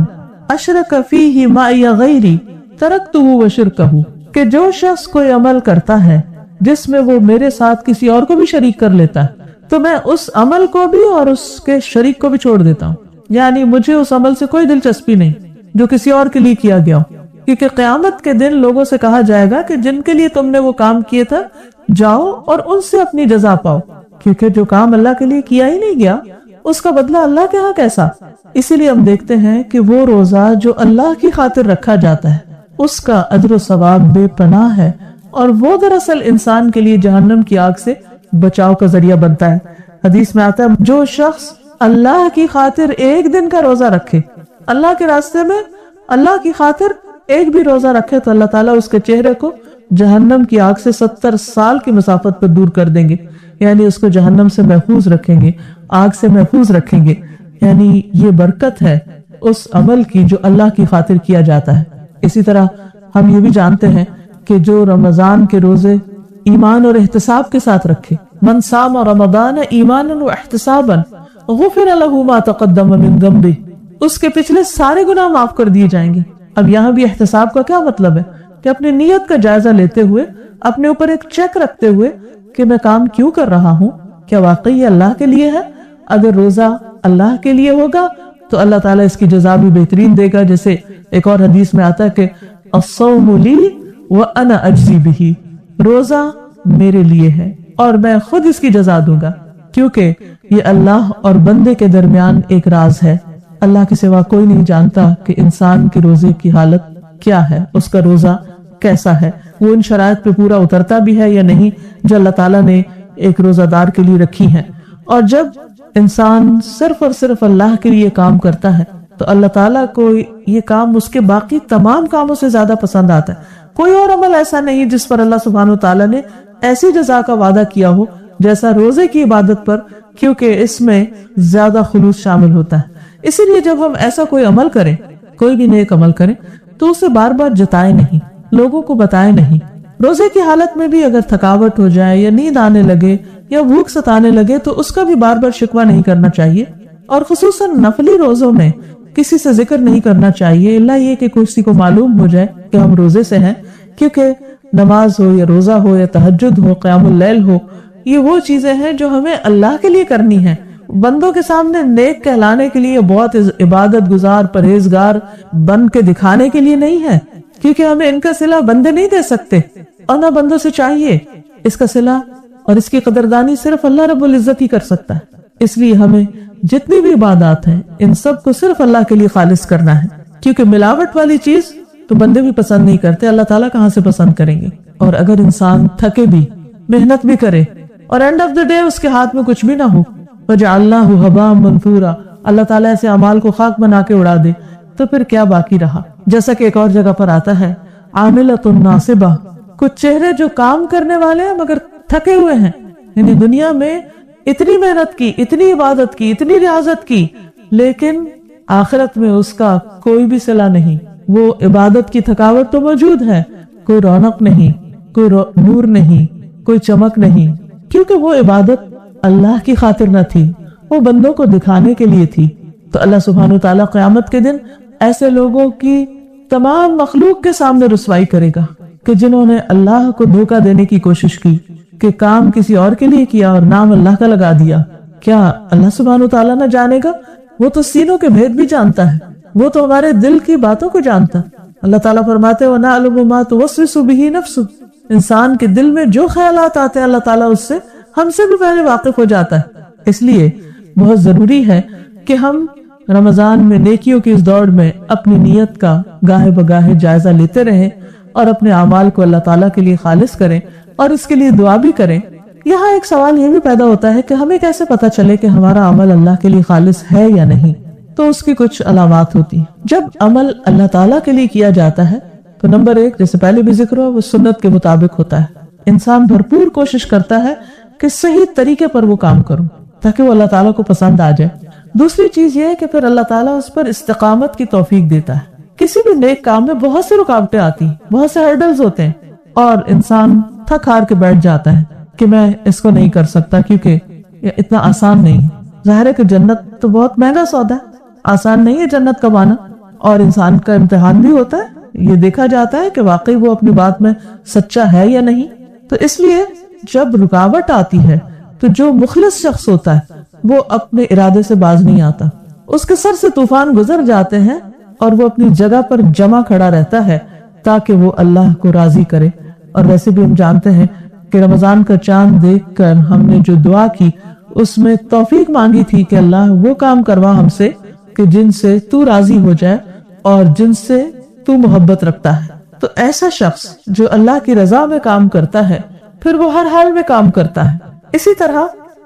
اشرک فیہ معی غیری ترکتہ وشرکہ، کہ جو شخص کوئی عمل کرتا ہے جس میں وہ میرے ساتھ کسی اور کو بھی شریک کر لیتا ہے تو میں اس عمل کو بھی اور اس کے شریک کو بھی چھوڑ دیتا ہوں، یعنی مجھے اس عمل سے کوئی دلچسپی نہیں جو کسی اور کے لیے کیا گیا ہو۔ کیونکہ قیامت کے دن لوگوں سے کہا جائے گا کہ جن کے لیے تم نے وہ کام کیے تھا جاؤ اور ان سے اپنی جزا پاؤ، کیونکہ جو کام اللہ کے لیے کیا ہی نہیں گیا اس کا بدلہ اللہ کے ہاں کیسا۔ اسی لیے ہم دیکھتے ہیں کہ وہ روزہ جو اللہ کی خاطر رکھا جاتا ہے اس کا اجر و ثواب بے پناہ ہے، اور وہ دراصل انسان کے لیے جہنم کی آگ سے بچاؤ کا ذریعہ بنتا ہے۔ حدیث میں آتا ہے جو شخص اللہ کی خاطر ایک دن کا روزہ رکھے، اللہ کے راستے میں اللہ کی خاطر ایک بھی روزہ رکھے، تو اللہ تعالیٰ اس کے چہرے کو جہنم کی آگ سے 70 سال کی مسافت پر دور کر دیں گے، یعنی اس کو جہنم سے محفوظ رکھیں گے، آگ سے محفوظ رکھیں گے۔ یعنی یہ برکت ہے اس عمل کی جو اللہ کی خاطر کیا جاتا ہے۔ اسی طرح ہم یہ بھی جانتے ہیں کہ جو رمضان کے روزے ایمان اور احتساب کے ساتھ رکھے، من صام رمضان ایمانا واحتسابا غفر له ما تقدم من ذنبه، اس کے پچھلے سارے گناہ معاف کر دیے جائیں گے۔ اب یہاں بھی احتساب کا کیا مطلب ہے کہ اپنی نیت کا جائزہ لیتے ہوئے، اپنے اوپر ایک چیک رکھتے ہوئے کہ میں کام کیوں کر رہا ہوں، کیا واقعی یہ اللہ کے لیے ہے؟ اگر روزہ اللہ کے لیے ہوگا تو اللہ تعالیٰ اس کی جزا بھی بہترین دے گا، جیسے ایک اور حدیث میں آتا ہے کہ الصوم لی وانا اجزی بہ، روزہ میرے لیے ہے اور میں خود اس کی جزا دوں گا، کیونکہ یہ اللہ اور بندے کے درمیان ایک راز ہے۔ اللہ کے سوا کوئی نہیں جانتا کہ انسان کے روزے کی حالت کیا ہے، اس کا روزہ کیسا ہے، وہ ان شرائط پہ پورا اترتا بھی ہے یا نہیں جو اللہ تعالیٰ نے ایک روزہ دار کے لیے رکھی ہیں۔ اور جب انسان صرف اور صرف اللہ کے لیے کام کرتا ہے تو اللہ تعالیٰ کو یہ کام اس کے باقی تمام کاموں سے زیادہ پسند آتا ہے۔ کوئی اور عمل ایسا نہیں جس پر اللہ سبحانہ وتعالیٰ نے ایسی جزا کا وعدہ کیا ہو جیسا روزے کی عبادت پر، کیونکہ اس میں زیادہ خلوص شامل ہوتا ہے۔ اسی لیے جب ہم ایسا کوئی عمل کریں، کوئی بھی نیک عمل کریں، تو اسے بار بار جتائے نہیں، لوگوں کو بتائے نہیں۔ روزے کی حالت میں بھی اگر تھکاوٹ ہو جائے یا نیند آنے لگے یا بھوک ستانے لگے تو اس کا بھی بار بار شکوہ نہیں کرنا چاہیے، اور خصوصاً نفلی روزوں میں کسی سے ذکر نہیں کرنا چاہیے الا یہ کہ کسی کو معلوم ہو جائے کہ ہم روزے سے ہیں، کیونکہ نماز ہو یا روزہ ہو یا تہجد ہو، قیام اللیل ہو، یہ وہ چیزیں ہیں جو ہمیں اللہ کے لیے کرنی ہیں، بندوں کے سامنے نیک کہلانے کے لیے، بہت عبادت گزار پرہیزگار بن کے دکھانے کے لیے نہیں ہے، کیونکہ ہمیں ان کا صلہ بندے نہیں دے سکتے اور نہ بندوں سے چاہیے۔ اس کا صلہ اور اس کی قدردانی صرف اللہ رب العزت ہی کر سکتا ہے۔ اس لیے ہمیں جتنی بھی عبادات ہیں ان سب کو صرف اللہ کے لیے خالص کرنا ہے، کیونکہ ملاوٹ والی چیز تو بندے بھی پسند نہیں کرتے، اللہ تعالیٰ کہاں سے پسند کریں گے۔ اور اگر انسان تھکے بھی، محنت بھی کرے اور اینڈ آف دا ڈے اس کے ہاتھ میں کچھ بھی نہ ہو، وَجَعَلْنَاهُ هَبَاءً مَنْثُورًا، اللہ تعالیٰ ایسے اعمال کو خاک بنا کے اڑا دے تو پھر کیا باقی رہا؟ جیسا کہ ایک اور جگہ پر آتا ہے عاملۃ ناصبہ، کچھ چہرے جو کام کرنے والے ہیں مگر تھکے ہوئے ہیں، یعنی دنیا میں اتنی محنت کی، اتنی عبادت کی، اتنی ریاضت کی، لیکن آخرت میں اس کا کوئی بھی صلہ نہیں۔ وہ عبادت کی تھکاوٹ تو موجود ہے، کوئی رونق نہیں، کوئی نور نہیں، کوئی چمک نہیں، کیونکہ وہ عبادت اللہ کی خاطر نہ تھی، وہ بندوں کو دکھانے کے لیے تھی۔ تو اللہ سبحانہ وتعالیٰ قیامت کے دن ایسے لوگوں کی تمام مخلوق کے سامنے رسوائی کرے گا کہ جنہوں نے اللہ کو دھوکہ دینے کی کوشش کی، کہ کام کسی اور کے لیے کیا اور نام اللہ کا لگا دیا۔ کیا اللہ سبحانہ وتعالیٰ نہ جانے گا؟ وہ تو سینوں کے بھید بھی جانتا ہے، وہ تو ہمارے دل کی باتوں کو جانتا ہے۔ اللہ تعالیٰ فرماتے ہیں وَنَعْلَمُ مَا تُوَسْوِسُ بِهِ نَفْسُهُ، انسان کے دل میں جو خیالات آتے ہیں اللہ تعالیٰ اس سے ہم سے بھی پہلے واقف ہو جاتا ہے۔ اس لیے بہت ضروری ہے کہ ہم رمضان میں نیکیوں کی اس دوڑ میں اپنی نیت کا گاہے بگاہے جائزہ لیتے رہیں اور اپنے اعمال کو اللہ تعالیٰ کے لیے خالص کریں اور اس کے لیے دعا بھی کریں۔ یہاں ایک سوال یہ بھی پیدا ہوتا ہے کہ ہمیں کیسے پتہ چلے کہ ہمارا عمل اللہ کے لیے خالص ہے یا نہیں؟ تو اس کی کچھ علامات ہوتی ہیں۔ جب عمل اللہ تعالیٰ کے لیے کیا جاتا ہے تو نمبر 1، جیسے پہلے بھی ذکر ہوا، وہ سنت کے مطابق ہوتا ہے۔ انسان بھرپور کوشش کرتا ہے کہ صحیح طریقے پر وہ کام کروں تاکہ وہ اللہ تعالیٰ کو پسند آ جائے۔ دوسری چیز یہ ہے کہ پھر اللہ تعالیٰ اس پر استقامت کی توفیق دیتا ہے۔ کسی بھی نیک کام میں بہت سی رکاوٹیں آتی ہیں، بہت سے ہرڈلز ہوتے ہیں اور انسان تھک ہار کے بیٹھ جاتا ہے کہ میں اس کو نہیں کر سکتا کیونکہ یہ اتنا آسان نہیں ہے۔ ظاہر ہے کہ جنت تو بہت مہنگا سودا ہے، آسان نہیں ہے جنت کا پانا، اور انسان کا امتحان بھی ہوتا ہے، یہ دیکھا جاتا ہے کہ واقعی وہ اپنی بات میں سچا ہے یا نہیں۔ تو اس لیے جب رکاوٹ آتی ہے تو جو مخلص شخص ہوتا ہے وہ اپنے ارادے سے باز نہیں آتا، اس کے سر سے طوفان گزر جاتے ہیں اور وہ اپنی جگہ پر جمع کھڑا رہتا ہے تاکہ وہ اللہ کو راضی کرے۔ اور ویسے بھی ہم جانتے ہیں کہ رمضان کا چاند دیکھ کر ہم نے جو دعا کی اس میں توفیق مانگی تھی کہ اللہ وہ کام کروا ہم سے کہ جن سے تو راضی ہو جائے اور جن سے تو محبت رکھتا ہے۔ تو ایسا شخص جو اللہ کی رضا میں کام کرتا ہے پھر وہ ہر حال میں کام کرتا ہے۔ اسی طرح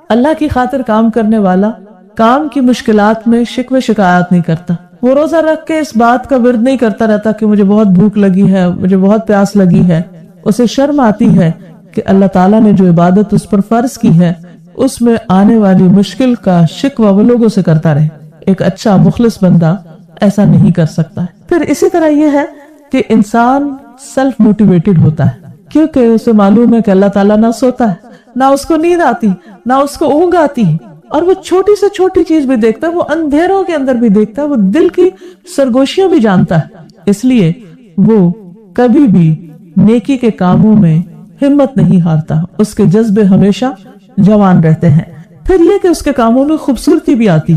اللہ کی خاطر کام کرنے والا کام کی مشکلات میں شکوے شکایات نہیں کرتا، وہ روزہ رکھ کے اس بات کا ورد نہیں کرتا رہتا کہ مجھے بہت بھوک لگی ہے، مجھے بہت پیاس لگی ہے۔ اسے شرم آتی ہے کہ اللہ تعالیٰ نے جو عبادت اس پر فرض کی ہے اس میں آنے والی مشکل کا شکوہ وہ لوگوں سے کرتا رہے۔ ایک اچھا مخلص بندہ ایسا نہیں کر سکتا ہے۔ پھر اسی طرح یہ ہے کہ انسان سیلف موٹیویٹڈ ہوتا ہے، کیونکہ اسے معلوم ہے کہ اللہ تعالیٰ نہ سوتا ہے، نہ اس کو نیند آتی، نہ اس کو اونگ آتی ہے، اور وہ چھوٹی سے چھوٹی چیز بھی دیکھتا ہے، وہ اندھیروں کے اندر بھی دیکھتا ہے، وہ دل کی سرگوشیاں بھی جانتا ہے۔ اس لیے وہ کبھی بھی نیکی کے کاموں میں ہمت نہیں ہارتا، اس کے جذبے ہمیشہ جوان رہتے ہیں۔ پھر یہ کہ اس کے کاموں میں خوبصورتی بھی آتی،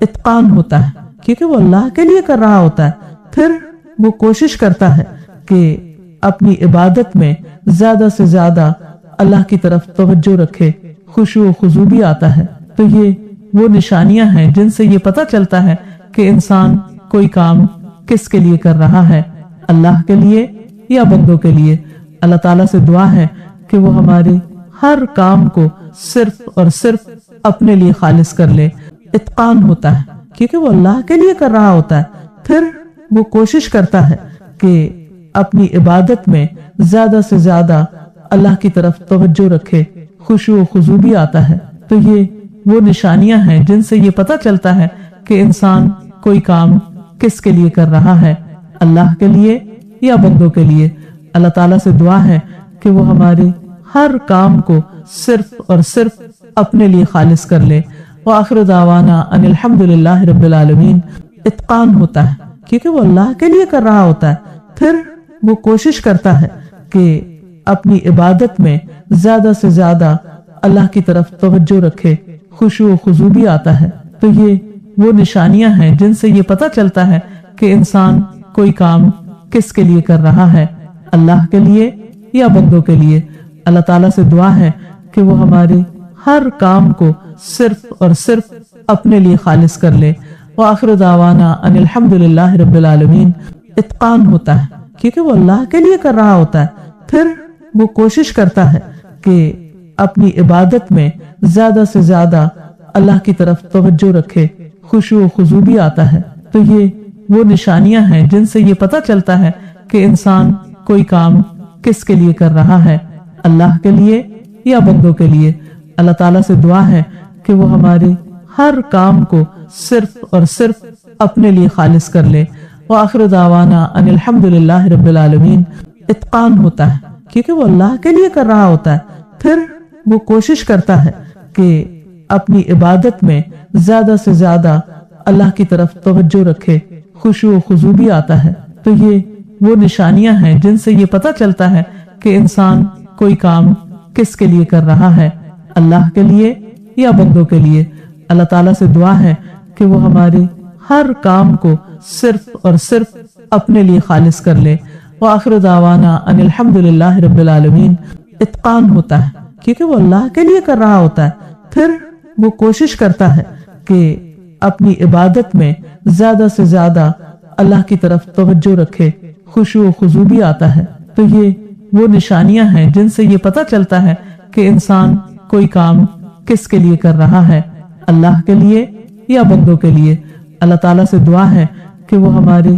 اتقان ہوتا ہے، کیونکہ وہ اللہ کے لیے کر رہا ہوتا ہے۔ پھر وہ کوشش کرتا ہے کہ اپنی عبادت میں زیادہ سے زیادہ اللہ کی طرف توجہ رکھے، خشوع و خضوع بھی آتا ہے۔ تو یہ وہ نشانیاں ہیں جن سے یہ پتہ چلتا ہے کہ انسان کوئی کام کس کے لیے کر رہا ہے، اللہ کے لیے یا بندوں کے لیے۔ اللہ تعالیٰ سے دعا ہے کہ وہ ہمارے ہر کام کو صرف اور صرف اپنے لیے خالص کر لے۔ اتقان ہوتا ہے کیونکہ وہ اللہ کے لیے کر رہا ہوتا ہے۔ پھر وہ کوشش کرتا ہے کہ اپنی عبادت میں زیادہ سے زیادہ اللہ کی طرف توجہ رکھے، خشوع و خضوع بھی آتا ہے۔ تو یہ وہ نشانیاں ہیں جن سے یہ پتہ چلتا ہے کہ انسان کوئی کام کس کے لیے کر رہا ہے، اللہ کے لیے یا بندوں کے لیے۔ اللہ تعالیٰ سے دعا ہے کہ وہ ہمارے ہر کام کو صرف اور صرف اپنے لیے خالص کر لے۔ وآخر دعوانا ان الحمد للہ رب العالمین۔ اتقان ہوتا ہے کیونکہ وہ اللہ کے لیے کر رہا ہوتا ہے، پھر وہ کوشش کرتا ہے کہ اپنی عبادت میں زیادہ سے زیادہ اللہ کی طرف توجہ رکھے، خشوع و خضوع بھی آتا ہے۔ تو یہ وہ نشانیاں ہیں جن سے یہ پتہ چلتا ہے کہ انسان کوئی کام کس کے لیے کر رہا ہے، اللہ کے لیے یا بندوں کے لیے۔ اللہ تعالیٰ سے دعا ہے کہ وہ ہمارے ہر کام کو صرف اور صرف اپنے لیے خالص کر لے۔ وآخر دعوانا ان الحمدللہ رب العالمین۔ اتقان ہوتا ہے کیونکہ وہ اللہ کے لیے کر رہا ہوتا ہے، پھر وہ کوشش کرتا ہے کہ اپنی عبادت میں زیادہ سے زیادہ اللہ کی طرف توجہ رکھے، خشوع و خضوع بھی آتا ہے۔ تو یہ وہ نشانیاں ہیں جن سے یہ پتہ چلتا ہے کہ انسان کوئی کام کس کے لیے کر رہا ہے، اللہ کے لیے یا بندوں کے لیے۔ اللہ تعالیٰ سے دعا ہے کہ وہ ہمارے ہر کام کو صرف اور صرف اپنے لیے خالص کر لے۔ وآخر دعوانا ان الحمدللہ رب العالمین۔ اتقان ہوتا ہے کیونکہ وہ اللہ کے لیے کر رہا ہوتا ہے، پھر وہ کوشش کرتا ہے کہ اپنی عبادت میں زیادہ سے زیادہ اللہ کی طرف توجہ رکھے، خشوع و خضوع بھی آتا ہے۔ تو یہ وہ نشانیاں ہیں جن سے یہ پتہ چلتا ہے کہ انسان کوئی کام کس کے لیے کر رہا ہے، اللہ کے لیے یا بندوں کے لیے۔ اللہ تعالیٰ سے دعا ہے کہ وہ ہمارے ہر کام کو صرف اور صرف اپنے لیے خالص کر لے۔ وآخر دعوانا ان الحمدللہ رب العالمین۔ اتقان ہوتا ہے کیونکہ وہ اللہ کے لیے کر رہا ہوتا ہے، پھر وہ کوشش کرتا ہے کہ اپنی عبادت میں زیادہ سے زیادہ اللہ کی طرف توجہ رکھے، خشوع و خضوع بھی آتا ہے۔ تو یہ وہ نشانیاں ہیں جن سے یہ پتہ چلتا ہے کہ انسان کوئی کام کس کے لیے کر رہا ہے، اللہ کے لیے یا بندوں کے لیے۔ اللہ تعالیٰ سے دعا ہے کہ وہ ہمارے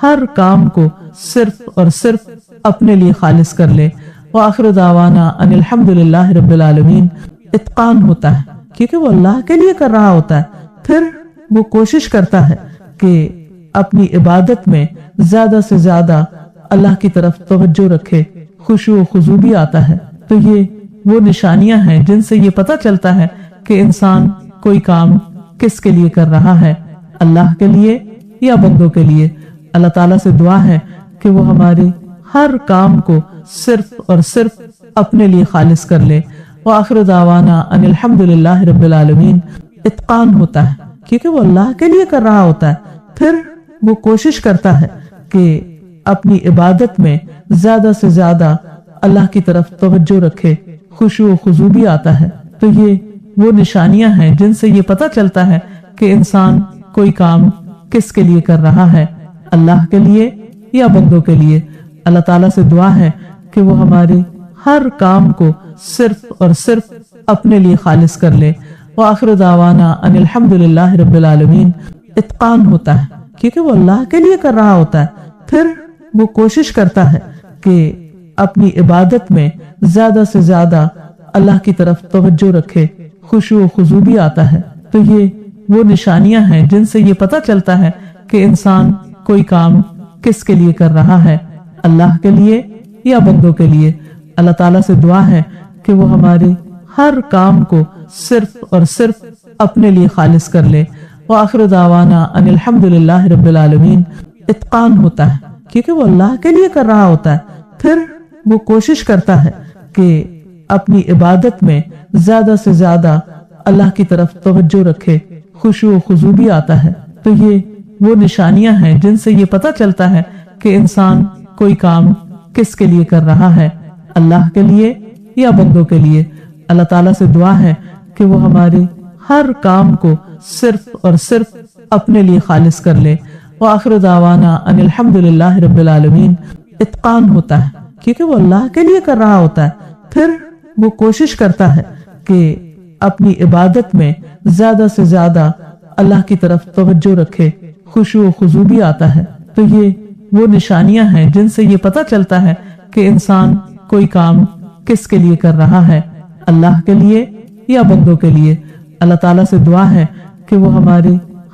ہر کام کو صرف اور صرف اپنے لیے خالص کر لے۔ وآخر دعوانا ان الحمدللہ رب العالمین۔ اتقان ہوتا ہے کیونکہ وہ اللہ کے لیے کر رہا ہوتا ہے، پھر وہ کوشش کرتا ہے کہ اپنی عبادت میں زیادہ سے زیادہ اللہ کی طرف توجہ رکھے، خشوع و خضوع بھی آتا ہے۔ تو یہ وہ نشانیاں ہیں جن سے یہ پتہ چلتا ہے کہ انسان کوئی کام کس کے لیے کر رہا ہے، اللہ کے لیے یا بندوں کے لیے۔ اللہ تعالیٰ سے دعا ہے کہ وہ ہمارے ہر کام کو صرف اور صرف اپنے لیے خالص کر لے۔ وآخر دعوانا ان الحمدللہ رب العالمین۔ اتقان ہوتا ہے کیونکہ وہ اللہ کے لیے کر رہا ہوتا ہے، پھر وہ کوشش کرتا ہے کہ اپنی عبادت میں زیادہ سے زیادہ اللہ کی طرف توجہ رکھے، خشوع و خضوع بھی آتا ہے۔ تو یہ وہ نشانیاں ہیں جن سے یہ پتہ چلتا ہے کہ انسان کوئی کام کس کے لیے کر رہا ہے، اللہ کے لیے یا بندوں کے لیے۔ اللہ تعالیٰ سے دعا ہے کہ وہ ہمارے ہر کام کو صرف اور صرف اپنے لیے خالص کر لے۔ وآخر دعوانا ان الحمدللہ رب العالمین۔ اتقان ہوتا ہے کیونکہ وہ اللہ کے لیے کر رہا ہوتا ہے، پھر وہ کوشش کرتا ہے کہ اپنی عبادت میں زیادہ سے زیادہ اللہ کی طرف توجہ رکھے، خشوع و خضوع بھی آتا ہے۔ تو یہ وہ نشانیاں ہیں جن سے یہ پتہ چلتا ہے کہ انسان کوئی کام کس کے لیے کر رہا ہے، اللہ کے لیے یا بندوں کے لیے۔ اللہ تعالیٰ سے دعا ہے کہ وہ ہمارے ہر کام کو صرف اور صرف اپنے لیے خالص کر لے۔ وآخر دعوانا ان الحمدللہ رب العالمین۔ اتقان ہوتا ہے کیونکہ وہ اللہ کے لیے کر رہا ہوتا ہے، پھر وہ کوشش کرتا ہے کہ اپنی عبادت میں زیادہ سے زیادہ اللہ کی طرف توجہ رکھے، خشوع و خضوع بھی آتا ہے۔ تو یہ وہ نشانیاں ہیں جن سے یہ پتہ چلتا ہے کہ انسان کوئی کام کس کے لیے کر رہا ہے، اللہ کے لیے یا بندوں کے لیے۔ اللہ تعالیٰ سے دعا ہے کہ وہ ہمارے ہر کام کو صرف اور صرف اپنے لیے خالص کر لے۔ وآخر دعوانا ان الحمدللہ رب العالمین۔ اتقان ہوتا ہے کیونکہ وہ اللہ کے لیے کر رہا ہوتا ہے، پھر وہ کوشش کرتا ہے کہ اپنی عبادت میں زیادہ سے زیادہ اللہ کی طرف توجہ رکھے، خشوع و خضوع بھی آتا ہے۔ تو یہ وہ نشانیاں ہیں جن سے یہ پتہ چلتا ہے کہ انسان کوئی کام کس کے لیے کر رہا ہے، اللہ کے لیے یا بندوں کے لیے۔ اللہ تعالیٰ سے دعا ہے کہ وہ ہمارے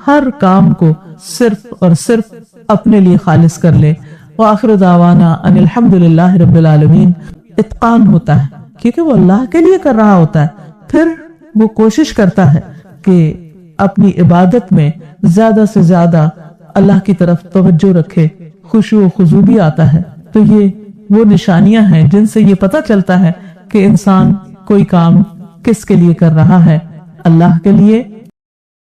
ہر کام کو صرف اور صرف اپنے لیے خالص کر لے۔ وآخر دعوانا ان الحمدللہ رب العالمین۔ اتقان ہوتا ہے کیونکہ وہ اللہ کے لیے کر رہا ہوتا ہے، پھر وہ کوشش کرتا ہے کہ اپنی عبادت میں زیادہ سے زیادہ اللہ کی طرف توجہ رکھے، خشوع و خضوع بھی آتا ہے۔ تو یہ وہ نشانیاں ہیں جن سے یہ پتہ چلتا ہے کہ انسان کوئی کام کس کے لیے کر رہا ہے، اللہ کے لیے